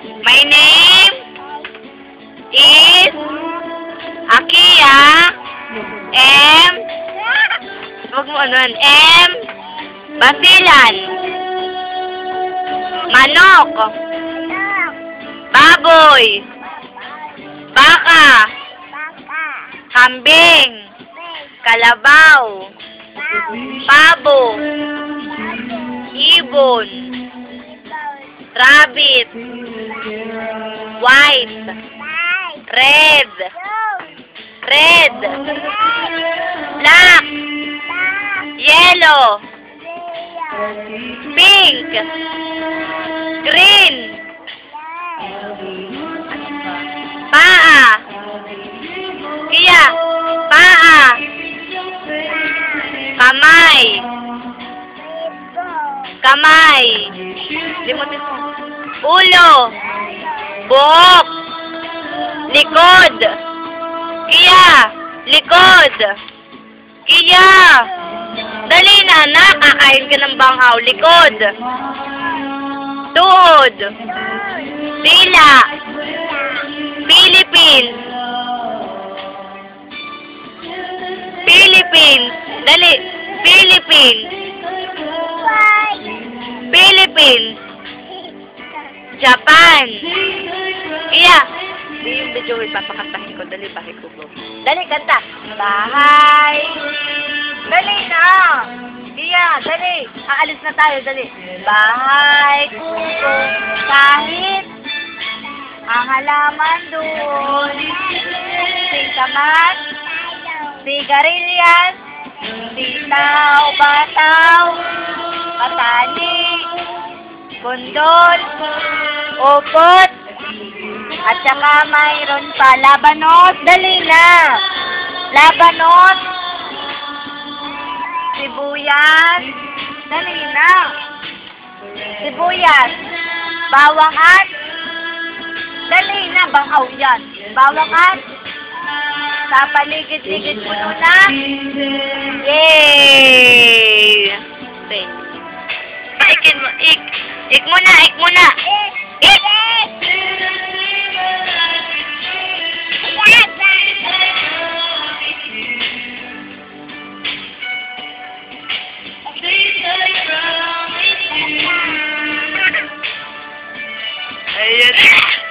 My name is Akia M. Huwag mo ano yan. M. Basilan. Manok. Baboy. Baka. Kambing. Kalabaw. Pabo. Ibon. Rabbit. White. Red. Red. Black. Yellow. Pink. Green. Paa. Kia. Paa. Kamay. Kamay. Limutin mo. Ulo. Buhok. Likod. Kia. Likod. Kia. Dali na, anak. Kakain ka ng banghaw. Likod. Tuhod. Dila. Philippines. Philippines. Dali. Philippines. Philippines. Japan. Iya. Hindi yung video ipapakantahin ko. Dali, pakikubo. Dali, kanta. Bahay. Dali na. Iya, dali. Aalis na tayo, dali. Bahay, kubo. Kahit ang halaman doon. Singkaman. Sigarilyas. Sitaw, bataw. Katali. Bundol. Upot. At saka mayroon pa labanos. Dali na. Labanos. Sibuyas. Dali na. Sibuyas. Bawang at. Dali na. Banghaw yan. Bawang at. Sa paligid-ligid mo na. Yay! Okay. Ikin mo. Ik muna. Ik muna. Ik! Ayan.